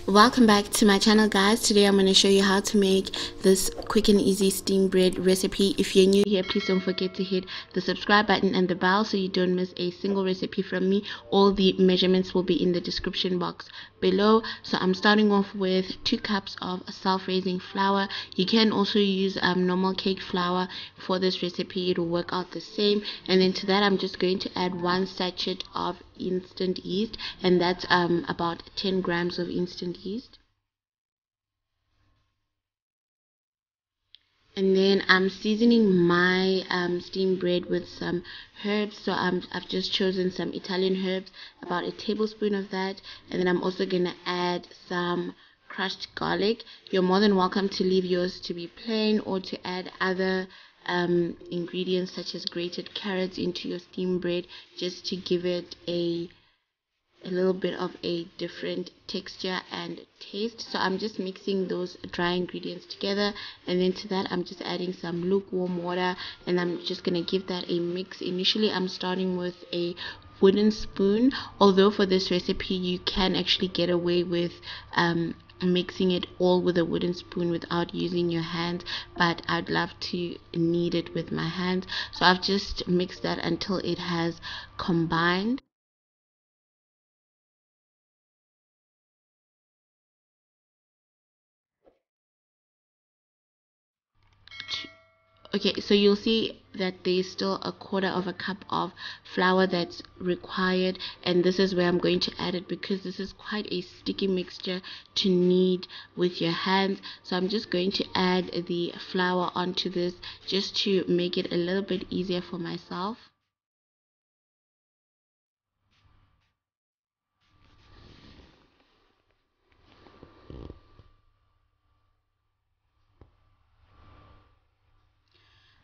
Welcome back to my channel, guys. Today I'm going to show you how to make this quick and easy steamed bread recipe. If you're new here, please don't forget to hit the subscribe button and the bell so you don't miss a single recipe from me. All the measurements will be in the description box below. So I'm starting off with 2 cups of self-raising flour. You can also use normal cake flour for this recipe. It will work out the same. And then to that I'm just going to add 1 sachet of instant yeast, and that's about 10 grams of instant yeast. And then I'm seasoning my steamed bread with some herbs. So I've just chosen some Italian herbs, about a tablespoon of that. And then I'm also going to add some crushed garlic. You're more than welcome to leave yours to be plain or to add other ingredients such as grated carrots into your steamed bread, just to give it a little bit of a different texture and taste. So I'm just mixing those dry ingredients together, and then to that I'm just adding some lukewarm water, and I'm just going to give that a mix. Initially I'm starting with a wooden spoon, although for this recipe you can actually get away with mixing it all with a wooden spoon without using your hands, but I'd love to knead it with my hands. So I've just mixed that until it has combined. Okay, so you'll see that there's still a 1/4 of a cup of flour that's required, and this is where I'm going to add it because this is quite a sticky mixture to knead with your hands. So I'm just going to add the flour onto this just to make it a little bit easier for myself.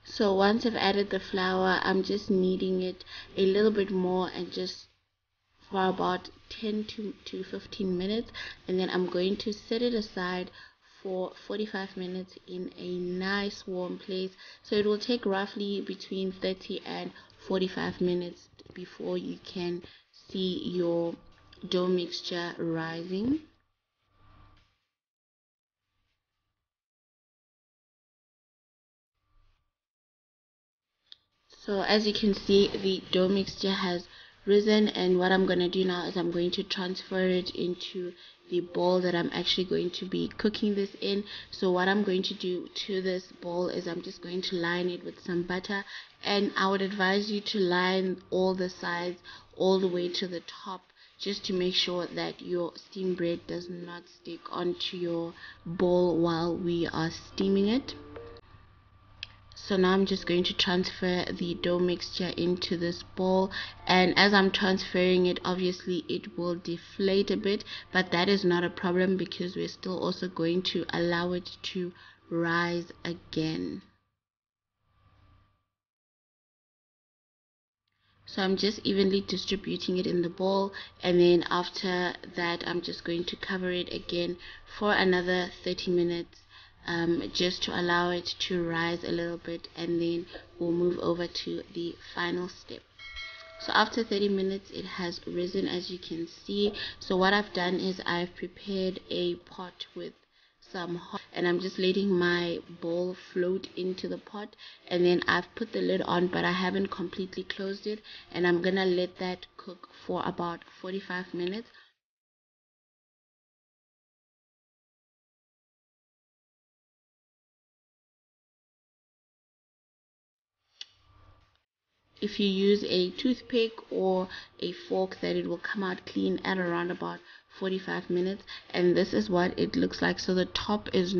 So once I've added the flour, I'm just kneading it a little bit more, and just for about 10 to 15 minutes, and then I'm going to set it aside for 45 minutes in a nice warm place. So it will take roughly between 30 and 45 minutes before you can see your dough mixture rising. So as you can see, the dough mixture has risen, and what I'm going to do now is I'm going to transfer it into the bowl that I'm actually going to be cooking this in. So what I'm going to do to this bowl is I'm just going to line it with some butter, and I would advise you to line all the sides all the way to the top, just to make sure that your steamed bread does not stick onto your bowl while we are steaming it. So now I'm just going to transfer the dough mixture into this bowl, and as I'm transferring it, obviously it will deflate a bit, but that is not a problem because we're still also going to allow it to rise again. So I'm just evenly distributing it in the bowl, and then after that I'm just going to cover it again for another 30 minutes, just to allow it to rise a little bit, and then we'll move over to the final step. So after 30 minutes it has risen, as you can see. So what I've done is I've prepared a pot with some hot, and I'm just letting my bowl float into the pot, and then I've put the lid on, but I haven't completely closed it, and I'm gonna let that cook for about 45 minutes. If you use a toothpick or a fork, that it will come out clean at around about 45 minutes, and this is what it looks like. So the top is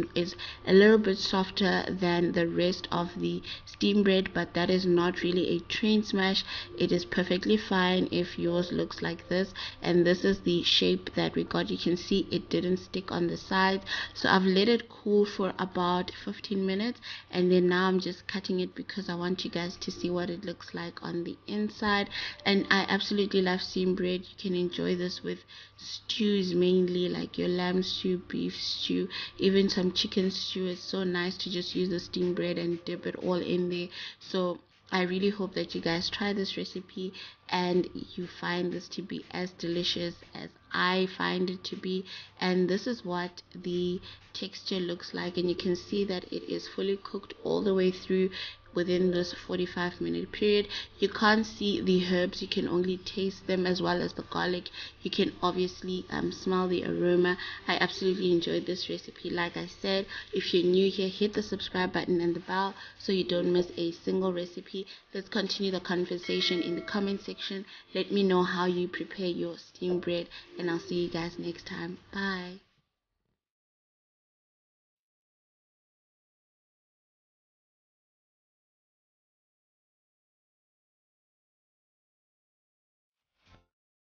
a little bit softer than the rest of the steam bread, but that is not really a train smash. It is perfectly fine if yours looks like this, and this is the shape that we got. You can see it didn't stick on the sides. So I've let it cool for about 15 minutes, and then now I'm just cutting it because I want you guys to see what it looks like on the inside. And I absolutely love steamed bread. You can enjoy this with stews, mainly like your lamb stew, beef stew, even some chicken stew. It's so nice to just use the steamed bread and dip it all in there. So I really hope that you guys try this recipe and you find this to be as delicious as I find it to be. And this is what the texture looks like, and you can see that it is fully cooked all the way through within this 45-minute period. You can't see the herbs, you can only taste them, as well as the garlic. You can obviously smell the aroma. I absolutely enjoyed this recipe. Like I said, if you're new here, hit the subscribe button and the bell so you don't miss a single recipe. Let's continue the conversation in the comment section. Let me know how you prepare your steamed bread, and I'll see you guys next time. Bye.